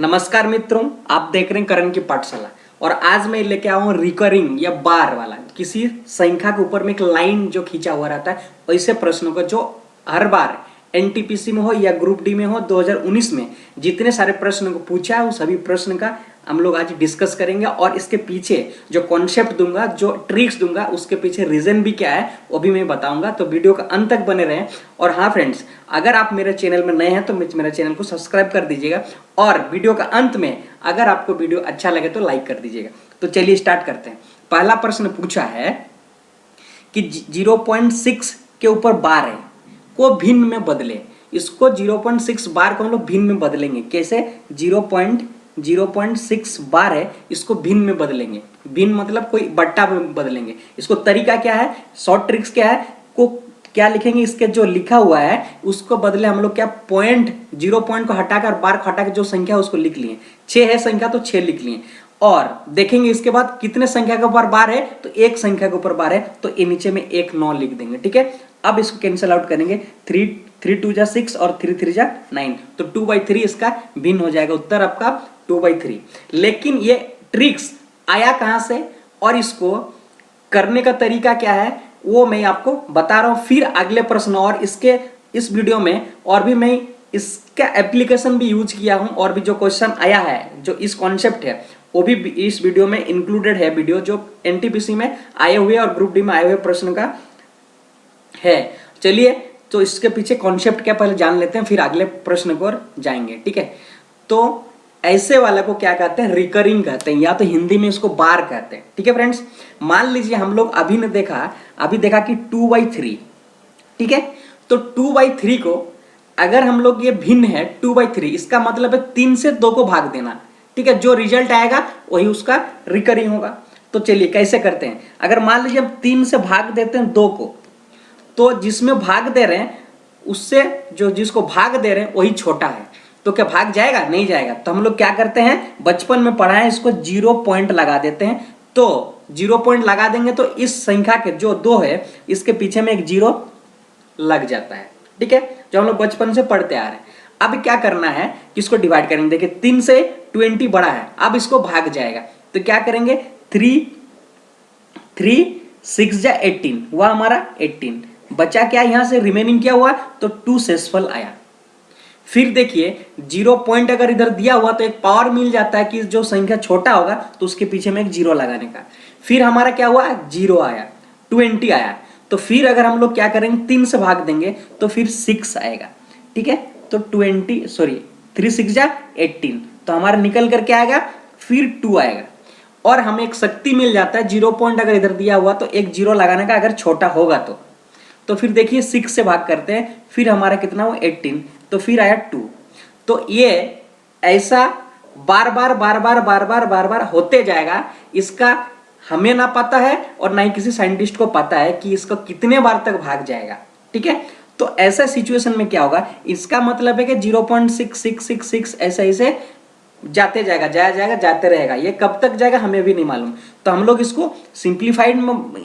नमस्कार मित्रों, आप देख रहे हैं करण की पाठशाला। और आज मैं लेके आया हूँ रिकरिंग या बार वाला किसी संख्या के ऊपर में एक लाइन जो खींचा हुआ रहता है वैसे प्रश्नों का जो हर बार एनटीपीसी में हो या ग्रुप डी में हो 2019 में जितने सारे प्रश्नों को पूछा है उस सभी प्रश्न का हम लोग आज डिस्कस करेंगे। और इसके पीछे जो कॉन्सेप्ट दूंगा, जो ट्रिक्स दूंगा, उसके पीछे रीजन भी क्या है वो भी मैं बताऊंगा। तो वीडियो का अंत तक बने रहें। और हाँ फ्रेंड्स, अगर आप मेरे चैनल में नए हैं तो मेरे चैनल को सब्सक्राइब कर दीजिएगा। और वीडियो का अंत में अगर आपको वीडियो अच्छा लगे तो लाइक कर दीजिएगा। तो चलिए स्टार्ट करते हैं। पहला प्रश्न पूछा है कि 0.6 के ऊपर बार है को भिन्न में बदले। इसको 0.6 बार को हम लोग भिन्न में बदलेंगे। कैसे? 0.6 बार है, इसको भिन्न में बदलेंगे। भिन्न मतलब कोई बट्टा में बदलेंगे। इसको तरीका क्या है, शॉर्ट ट्रिक्स क्या है, को क्या लिखेंगे, इसके जो लिखा हुआ है उसको बदले हम लोग क्या पॉइंट, 0 पॉइंट को हटाकर बार को हटाकर जो संख्या है उसको लिख लिए। 6 है संख्या तो 6 लिख लिए। और देखेंगे इसके बाद कितने संख्या के ऊपर बार है, तो एक संख्या के ऊपर बार है तो ये नीचे में एक 9 लिख देंगे। ठीक है, अब इसको कैंसिल आउट करेंगे। 3 2 जा 6 और 3 3 जा 9, तो 2/3 इसका भिन्न हो जाएगा। उत्तर आपका 2/3। लेकिन ये ट्रिक्स आया कहां से और इसको करने का तरीका क्या है वो मैं आपको बता रहा हूं फिर अगले प्रश्न। और इसके इस वीडियो में और भी मैं इसका एप्लीकेशन भी यूज किया हूं और भी जो क्वेश्चन आया है, जो इस कॉन्सेप्ट है वो भी इस वीडियो में इंक्लूडेड है। वीडियो जो एनटीपीसी में आए हुए और ग्रुप डी में आए हुए प्रश्न का है। चलिए, तो इसके पीछे कॉन्सेप्ट क्या पहले जान लेते हैं, फिर अगले प्रश्न को जाएंगे। ठीक है, तो ऐसे वाला को क्या कहते हैं, रिकरिंग कहते हैं, या तो हिंदी में इसको बार कहते हैं। ठीक है फ्रेंड्स, मान लीजिए हम लोग अभी देखा कि 2/3। ठीक है, तो 2/3 को अगर हम लोग ये भिन्न है 2/3, इसका मतलब है 3 से 2 को भाग देना। ठीक है, जो रिजल्ट आएगा वही उसका रिकरिंग होगा। तो चलिए कैसे करते हैं। अगर मान लीजिए हम 3 से भाग देते हैं 2 को, तो जिसमें भाग दे रहे हैं उससे जो जिसको भाग दे रहे हैं वही छोटा है, तो क्या भाग जाएगा? नहीं जाएगा। तो हम लोग क्या करते हैं, बचपन में पढ़ा है, इसको 0 पॉइंट लगा देते हैं। तो 0 पॉइंट लगा देंगे तो इस संख्या के जो 2 है इसके पीछे में एक 0 लग जाता है। ठीक है, जो हम लोग बचपन से पढ़ते आ रहे हैं। अब क्या करना है, इसको डिवाइड करेंगे। देखिए 3 से 20 बड़ा है, अब इसको भाग जाएगा तो क्या करेंगे, 3 6 जा 18 हुआ हमारा 18। बचा क्या यहां से, रिमेनिंग क्या हुआ, तो 2 शेषफल आया। फिर देखिए 0 पॉइंट अगर इधर दिया हुआ तो एक पावर मिल जाता है कि जो संख्या छोटा होगा तो उसके पीछे में एक 0 लगाने का। फिर हमारा क्या हुआ, 0 आया, 20 आया। तो फिर अगर हम लोग क्या करेंगे, 3 से भाग देंगे तो फिर 6 आएगा। ठीक है, तो 3 6 जा 18, तो हमारा निकल कर क्या आएगा, फिर 2 आएगा। और हमें एक शक्ति मिल जाता है, 0 पॉइंट अगर इधर दिया हुआ तो एक 0 लगाने का, अगर छोटा होगा तो फिर देखिए 6 से भाग करते हैं, फिर हमारा कितना हुआ 18, तो फिर आया 2। तो ये ऐसा बार बार होते जाएगा। इसका हमें ना पता है और ना ही किसी साइंटिस्ट को पता है कि इसको कितने बार तक भाग जाएगा। ठीक है, तो ऐसा सिचुएशन में क्या होगा, इसका मतलब है कि 0.6666 ऐसे जाते जाते रहेगा। ये कब तक जाएगा हमें भी नहीं मालूम। तो हम लोग इसको सिंप्लीफाइड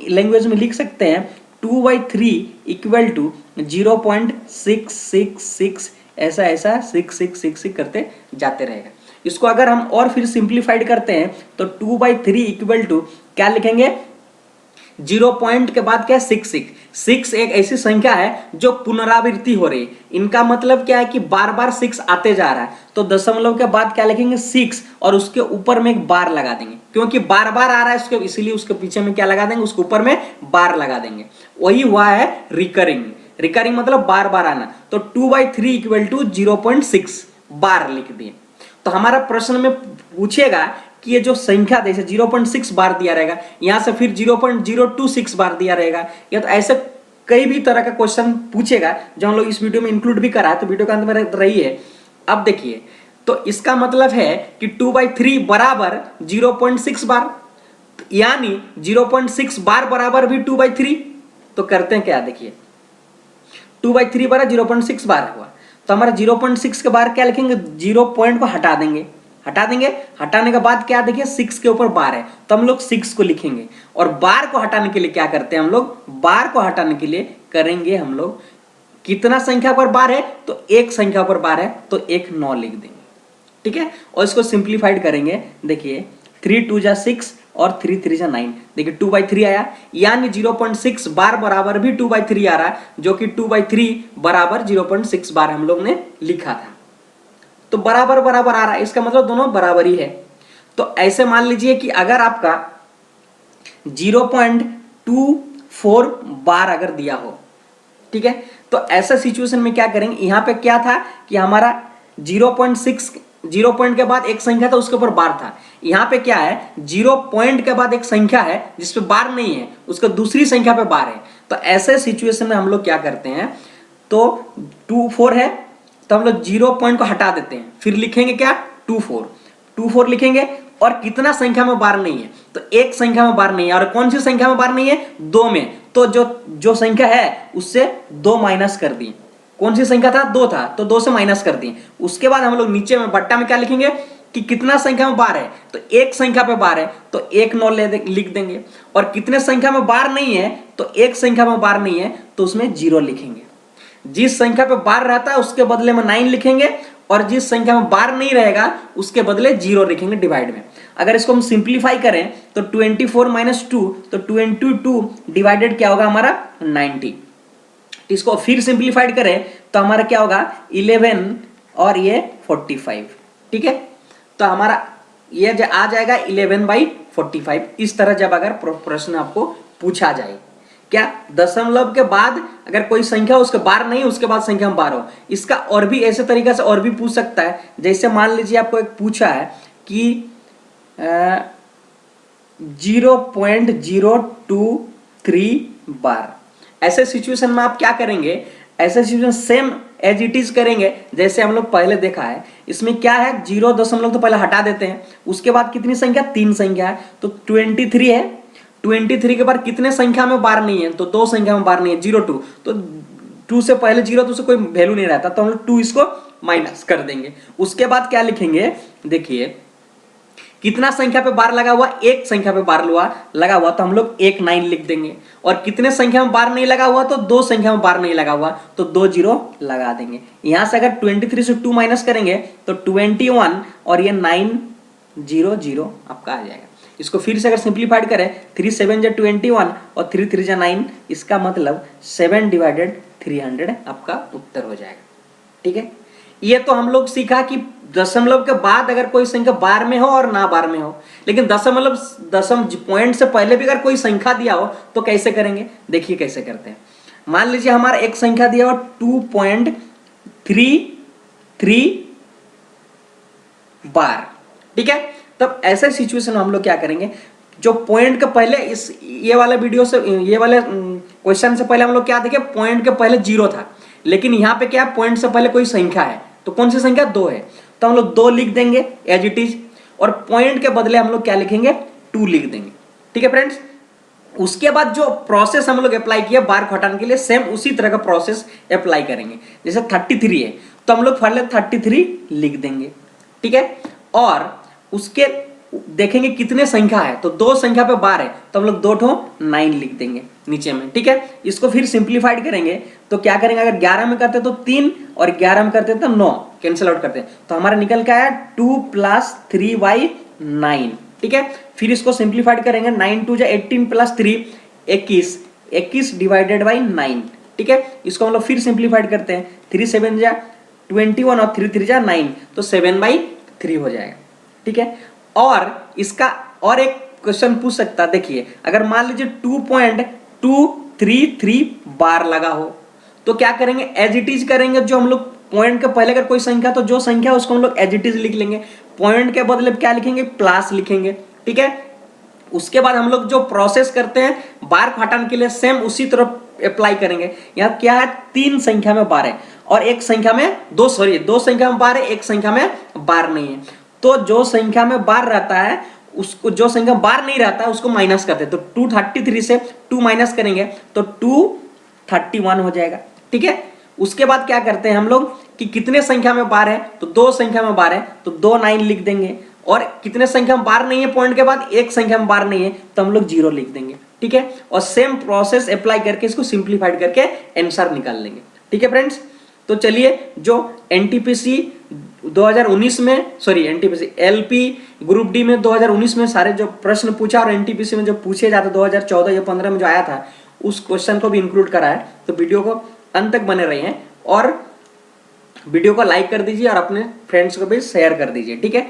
लैंग्वेज में लिख सकते हैं, 2/3 इक्वल टू 0.666 ऐसा 6666 करते जाते रहेगा। इसको अगर हम और फिर सिंप्लीफाइड करते हैं तो 2/3 इक्वल टू क्या लिखेंगे, 0 पॉइंट के बाद क्या, 6 एक ऐसी संख्या है जो पुनरावृत्ति हो रही है। इनका मतलब क्या है कि बार बार 6 आते जा रहा है, तो दशमलव के बाद क्या लिखेंगे, 6, और उसके ऊपर में एक बार लगा देंगे, क्योंकि बार बार आ रहा है उसके, इसीलिए उसके पीछे में क्या लगा देंगे, उसके ऊपर में बार लगा देंगे। वही हुआ है रिकरिंग। रिकरिंग मतलब बार बार आना। तो 2/3 इक्वल टू 0.6 बार लिख दिए। तो हमारा प्रश्न में पूछेगा कि ये जो संख्या जैसे 0.6 बार दिया रहेगा, यहां से फिर 0.026 बार दिया रहेगा, या तो ऐसे कई भी तरह का क्वेश्चन पूछेगा जो हम लोग इस वीडियो में इंक्लूड भी करा है। तो वीडियो का अंत में रही है। अब देखिए, तो इसका मतलब है कि 2/3 बराबर 0.6 बार, यानी 0.6 बार बराबर भी 2/3। तो करते हैं क्या, देखिए 2/3 बराबर 0.6 बार हुआ, तो हमारा 0.6 के बार क्या लिखेंगे, 0 पॉइंट को हटा देंगे। हटाने के बाद क्या, देखिए 6 के ऊपर बार है तो हम लोग 6 को लिखेंगे। और बार को हटाने के लिए क्या करते हैं हम लोग, बार को हटाने के लिए करेंगे हम लोग, कितना संख्या पर बार है, तो एक संख्या पर बार है तो एक 9 लिख देंगे। ठीक है। और इसको सिंप्लीफाइड करेंगे, देखिए 3 2 जा 6 और 3 3 जा 9, देखिए 2/3 आया, यानी 0.6 बार बराबर भी 2/3 आ रहा है, जो कि 2/3 बराबर 0.6 बार हम लोग ने लिखा था। तो बराबर बराबर आ रहा है, इसका मतलब दोनों बराबर ही है। तो ऐसे मान लीजिए कि अगर आपका 0.24 बार अगर दिया हो, ठीक है, तो ऐसा सिचुएशन में क्या करेंगे, यहां पे क्या था कि हमारा 0.6 जीरो पॉइंट के बाद एक संख्या था, उसके ऊपर बार था। यहां पे क्या है, 0 पॉइंट के बाद एक संख्या है जिसपे बार नहीं है, उसका दूसरी संख्या पे बार है। तो ऐसे सिचुएशन में हम लोग क्या करते हैं, तो 24 है तो हम लोग 0 पॉइंट को हटा देते हैं, फिर लिखेंगे क्या 24 लिखेंगे, और कितना संख्या में बार नहीं है, तो एक संख्या में बार नहीं है। और कौन सी संख्या में बार नहीं है, 2 में, तो जो संख्या है उससे 2 माइनस कर दिए। कौन सी संख्या था, 2 था, तो 2 से माइनस कर दिए। उसके बाद हम लोग नीचे में बट्टा में क्या लिखेंगे कि कितना संख्या में बार है, तो एक संख्या पे बार है तो 1 9 लिख देंगे, और कितने संख्या में बार नहीं है, तो एक संख्या में बार नहीं है तो उसमें 0 लिखेंगे। जिस संख्या पे बार रहता है उसके बदले में 9 लिखेंगे, और जिस संख्या में बार नहीं रहेगा उसके बदले 0 लिखेंगे डिवाइड में। अगर इसको हम सिंप्लीफाई करें तो 24 - 2, तो 22 डिवाइडेड क्या होगा हमारा 90। इसको फिर सिंप्लीफाइड करें तो हमारा क्या होगा 11 और ये 45, ठीक है। तो हमारा ये आ जाएगा 11/45। इस तरह जब अगर प्रश्न आपको पूछा जाए, क्या दशमलव के बाद अगर कोई संख्या उसके बार नहीं, उसके बाद संख्या में बार हो, इसका और भी ऐसे तरीके से और भी पूछ सकता है। जैसे मान लीजिए आपको एक पूछा है कि 0.023 बार, ऐसे सिचुएशन में आप क्या करेंगे, ऐसे situation same as it is करेंगे जैसे हम लोग पहले देखा है। इसमें क्या है, 0 दशमलव तो पहले हटा देते हैं, उसके बाद कितनी संख्या, 3 संख्या है, तो 23 है। 23 के बाद कितने संख्या में बार नहीं है, तो 2 संख्या में बार नहीं है, 0 2, तो 2 से पहले 0 तो उससे कोई वैल्यू नहीं रहता, तो हम लोग 2 इसको माइनस कर देंगे। उसके बाद क्या लिखेंगे, देखिए कितना संख्या पे बार लगा हुआ, एक संख्या पे बार लगा हुआ तो हम लोग 1 9 लिख देंगे, और कितने संख्या में बार नहीं लगा हुआ, तो 2 संख्या में बार नहीं लगा हुआ तो 2 0 लगा देंगे। यहां से अगर 23 से 2 माइनस करेंगे तो 21, और ये 9 0 0 आपका आ जाएगा। इसको फिर से अगर सिंप्लीफाइड करें, 3 7 जा 21 और 3 3 जा 9, इसका मतलब 7/300 आपका उत्तर हो जाएगा, ठीक है। ये तो हम लोग सीखा कि दशमलव के बाद अगर कोई संख्या बार में हो और ना बार में हो, लेकिन दशम पॉइंट से पहले भी अगर कोई संख्या दिया हो तो कैसे करेंगे, देखिए कैसे करते हैं। मान लीजिए हमारा एक संख्या दिया हो 2.33 बार, ठीक है। तब ऐसे सिचुएशन में हम लोग क्या करेंगे, जो पॉइंट के पहले ये वाले वीडियो से, ये वाले क्वेश्चन से पहले हम लोग क्या देखे, पॉइंट के पहले 0 था, लेकिन यहाँ पे क्या है, पॉइंट से पहले कोई संख्या है, तो कौन सी संख्या, 2 है, तो हम लोग 2 लिख देंगे एज इट इज, और पॉइंट के बदले हम लोग क्या लिखेंगे, 2 लिख देंगे, ठीक है फ्रेंड्स। उसके बाद जो प्रोसेस हम लोग अप्लाई किया बार को हटाने के लिए, सेम उसी तरह का प्रोसेस अप्लाई करेंगे। जैसे 33 है तो हम लोग पहले 33 लिख देंगे, ठीक है, और उसके देखेंगे कितने संख्या है, तो 2 संख्या पे बार है तो हम लोग 2 9 लिख देंगे नीचे में, ठीक है। इसको फिर सिंप्लीफाइड करेंगे तो क्या करेंगे, अगर 11 में करते तो 3, और 11 में करते तो 9, कैंसिल आउट करते हैं तो हमारा निकल के आया 2 + 3/9, ठीक है। फिर इसको सिंप्लीफाइड करेंगे, 9 2 जा 18 + 3 21 डिवाइडेड बाई 9, ठीक है। इसको हम लोग फिर सिंप्लीफाइड करते हैं, 3 7 जा 21 और 3 3 जा 9, तो 7/3 हो जाएगा, ठीक है। और इसका और एक क्वेश्चन पूछ सकता है, देखिए अगर मान लीजिए 2.233 बार लगा हो तो क्या करेंगे, एज इट इज करेंगे। जो हम लोग पॉइंट के पहले अगर कोई संख्या, तो जो संख्या उसको हम लोग एज इट इज लिख लेंगे, पॉइंट के बदले क्या लिखेंगे, प्लस लिखेंगे, ठीक है। उसके बाद हम लोग जो प्रोसेस करते हैं बार को हटाने के लिए, सेम उसी तरह अप्लाई करेंगे। यहाँ क्या है, 3 संख्या में बार है और एक संख्या में 2 संख्या में बार है, एक संख्या में बार नहीं है। तो जो संख्या में बार रहता है उसको, जो संख्या बार नहीं रहता है उसको माइनस करते हैं। तो 233 से 2 माइनस करेंगे तो 231 हो जाएगा, ठीक है। उसके बाद क्या करते हैं हम लोग कि कितने संख्या में बार है, तो 2 संख्या में बार है तो 2 9 लिख देंगे, और कितने संख्या में बार नहीं है, पॉइंट के बाद एक संख्या में बार नहीं है तो हम लोग 0 लिख देंगे, ठीक है। और सेम प्रोसेस अप्लाई करके इसको सिंप्लीफाइड करके आंसर निकाल लेंगे, ठीक है फ्रेंड्स। तो चलिए जो एनटीपीसी 2019 में sorry NTPC LP group D में 2019 में सारे जो प्रश्न पूछा और एनटीपीसी में जो पूछे जाते 2014 या 15 में जो आया था उस क्वेश्चन को भी इंक्लूड करा है। तो वीडियो को अंत तक बने रहिए और वीडियो को लाइक कर दीजिए और अपने फ्रेंड्स को भी शेयर कर दीजिए, ठीक है।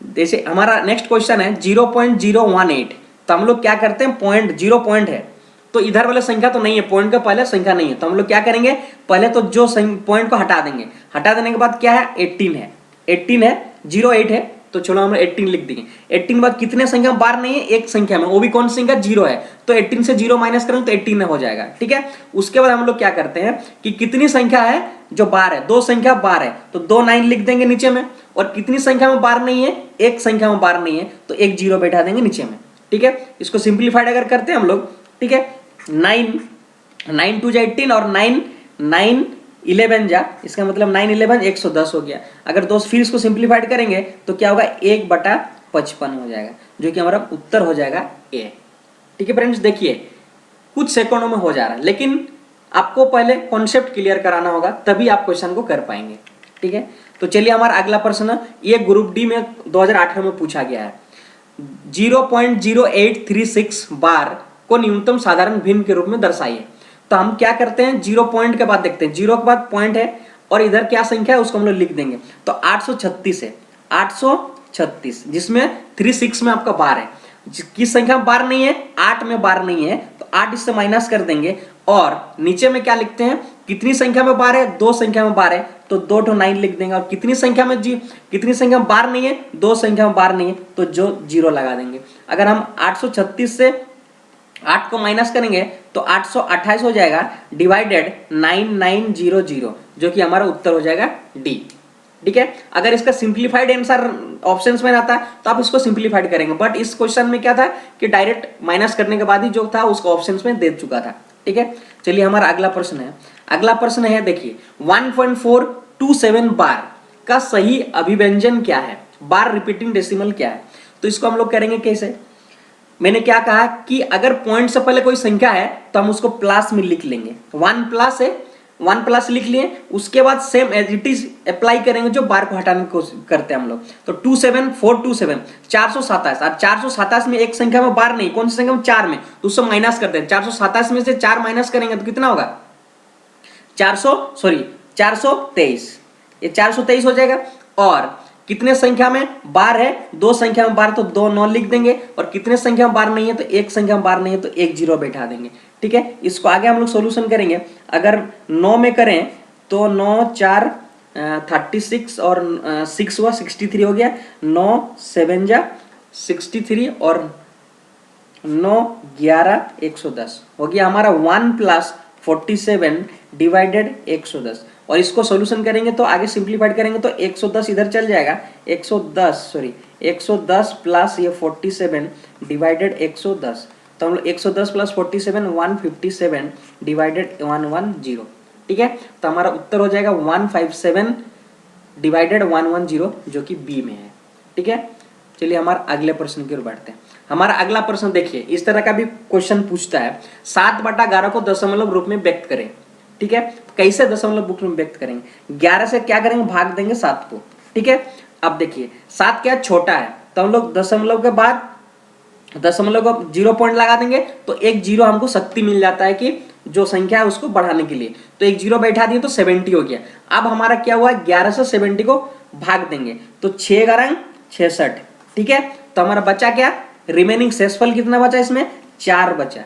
जैसे हमारा नेक्स्ट क्वेश्चन है 0.018। तो हम लोग क्या करते हैं, पॉइंट 0 पॉइंट है तो इधर वाला संख्या तो नहीं है, पॉइंट का पहले संख्या नहीं है, तो हम लोग क्या करेंगे, पहले तो जो पॉइंट को हटा देंगे। हटा देने के बाद क्या है, 18 है, 18 है, 08 है, तो चलो हम 18 लिख देंगे। 18 बाद कितने संख्या में बार नहीं है, एक संख्या में, वो भी कौन सी संख्या, 0 है, तो 18 से 0 माइनस करेंगे तो 18 हो जाएगा, ठीक है। उसके बाद हम लोग क्या करते हैं कि कितनी संख्या है जो बार है, दो संख्या बार है तो 2 9 लिख देंगे नीचे में, और कितनी संख्या में बार नहीं है, एक संख्या में बार नहीं है तो एक 0 बैठा देंगे नीचे में, ठीक है। इसको सिंप्लीफाइड अगर करते हैं हम लोग, ठीक है, 9 2 जा 18 और 9 11 जा, इसका मतलब 9 11 110 हो गया। अगर दोस्त फिर इसको सिंप्लीफाइड करेंगे तो क्या होगा, 1/55 हो जाएगा, जो कि हमारा उत्तर हो जाएगा ए, ठीक है फ्रेंड्स। देखिए कुछ सेकंडों में हो जा रहा है, लेकिन आपको पहले कॉन्सेप्ट क्लियर कराना होगा तभी आप क्वेश्चन को कर पाएंगे, ठीक है। तो चलिए हमारा अगला प्रश्न, ये ग्रुप डी में 2018 में पूछा गया है। 0.0836 बार को न्यूनतम साधारण भिन्न के रूप में दर्शाइए। तो हम क्या करते हैं, 0 पॉइंट के बाद देखते हैं, 0 के बाद पॉइंट है और इधर क्या संख्या है उसको हम लोग लिख देंगे। तो 836 है, 836, जिसमें 36 में आपका बार है, किस संख्या में बार नहीं है, 8 में बार नहीं है, तो 8 इससे माइनस कर देंगे। और नीचे में क्या लिखते हैं, कितनी संख्या में बार है, 2 संख्या में बार है तो 2 to 9 लिख देंगे। और कितनी संख्या में कितनी संख्या में बार नहीं है, 2 संख्या में बार नहीं है तो जो 0 लगा देंगे। अगर हम 836 से 8 को माइनस करेंगे तो 828 हो जाएगा, डिवाइडेड 9900, जो कि हमारा उत्तर हो जाएगा डी, ठीक है। अगर इसका सिंप्लीफाइड आंसर ऑप्शंस में आता तो आप इसको सिंप्लीफाइड करेंगे, बट इस क्वेश्चन में क्या था कि डायरेक्ट माइनस करने के बाद ही जो था उसको ऑप्शंस में दे चुका था, ठीक है। चलिए हमारा अगला प्रश्न है, अगला प्रश्न है देखिए 1.427 बार का सही अभिव्यंजन क्या है, बार रिपीटिंग डेसिमल क्या है। तो इसको हम लोग करेंगे कैसे, मैंने क्या कहा कि अगर पॉइंट से पहले कोई संख्या है तो हम उसको प्लस में लिख लेंगे, 1 प्लस है, 1 प्लस लिख लिए, उसके बाद same as it is apply करेंगे जो बार को हटाने की कोशिश करते हैं हम लोग। तो 27427 427, और 427 में एक संख्या में बार नहीं, कौन सी संख्या में, 4 में, तो उससे माइनस करते हैं। 427 में से 4 माइनस करेंगे तो कितना होगा, 423, ये 423 हो जाएगा। और कितने संख्या में बार है, 2 संख्या में बार तो 2 9 लिख देंगे, और कितने संख्या में बार नहीं है तो एक संख्या में बार नहीं है तो एक 0 बैठा देंगे, ठीक है। इसको आगे हम लोग सॉल्यूशन करेंगे। अगर 9 में करें तो 9 4 36 और 6 हुआ 63 हो गया, 9 7 जा 63 और 9 11 110 हो गया हमारा 1 प्लस 47 डिवाइडेड 110। और इसको सॉल्यूशन करेंगे तो आगे सिंप्लीफाइड करेंगे तो 110 इधर चल जाएगा, 110 प्लस ये 47 डिवाइडेड 110, तो हम लोग 110 प्लस 47 157 डिवाइडेड 110, ठीक है। तो हमारा उत्तर हो जाएगा 157 डिवाइडेड 110, जो कि बी में है, ठीक है। चलिए हमारे अगले प्रश्न की ओर बढ़ते हैं। हमारा अगला प्रश्न देखिए, इस तरह का भी क्वेश्चन पूछता है, 7/11 को दशमलव रूप में व्यक्त करें, ठीक है। कैसे दशमलव रूप में व्यक्त करेंगे, 11 से क्या करेंगे, भाग देंगे 7 को, ठीक है। अब देखिए 7 क्या छोटा है तो हम लोग दशमलव के बाद दशमलव को 0 पॉइंट लगा देंगे तो एक 0 हमको शक्ति मिल जाता है कि जो संख्या है उसको बढ़ाने के लिए, तो एक 0 बैठा दिए तो 70 हो गया। अब हमारा क्या हुआ, 11 से 70 को भाग देंगे तो 6 × 66, ठीक है। तो हमारा बचा क्या, रिमेनिंग शेषफल कितना बचा, इसमें 4 बचा।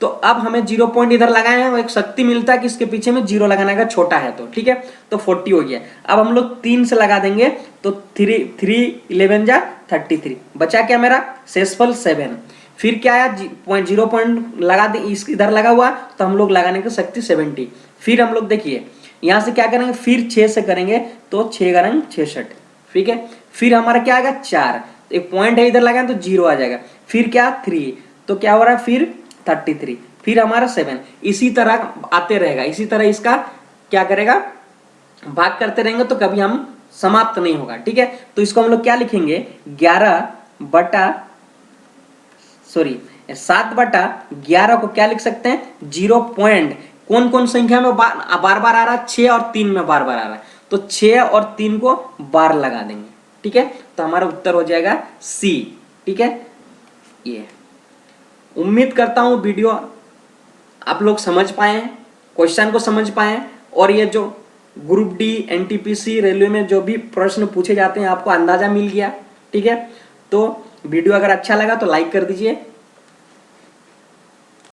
तो अब हमें 0 पॉइंट इधर लगाए हैं, वो एक शक्ति मिलता है कि इसके पीछे में 0 लगाना का, छोटा है तो, ठीक है। तो 40 हो गया। अब हम लोग 3 से लगा देंगे तो 3 11 जा 33, बचा क्या मेरा शेषफल 7। फिर क्या आया, 0 पॉइंट लगा दे, इस इधर लगा हुआ तो हम लोग लगाने की शक्ति 70। फिर हम लोग देखिए यहाँ से क्या करेंगे, फिर 6 से करेंगे तो 6 × 66, ठीक है। फिर हमारा क्या आएगा 4, एक पॉइंट है इधर लगाए तो 0 आ जाएगा। फिर क्या 3, तो क्या हो रहा है फिर 33, फिर हमारा 7, इसी तरह आते रहेगा। इसी तरह इसका क्या करेगा, भाग करते रहेंगे तो कभी हम समाप्त नहीं होगा, ठीक है। तो इसको हम लोग क्या लिखेंगे, 7/11 को क्या लिख सकते हैं, 0 पॉइंट, कौन कौन संख्या में बार बार आ रहा है, 6 और 3 में बार बार आ रहा है, तो 6 और 3 को बार लगा देंगे। ठीक है, तो हमारा उत्तर हो जाएगा सी। ठीक है, ये उम्मीद करता हूं वीडियो आप लोग समझ पाए, क्वेश्चन को समझ पाए, और ये जो ग्रुप डी, एनटीपीसी, रेलवे में जो भी प्रश्न पूछे जाते हैं आपको अंदाजा मिल गया। ठीक है, तो वीडियो अगर अच्छा लगा तो लाइक कर दीजिए,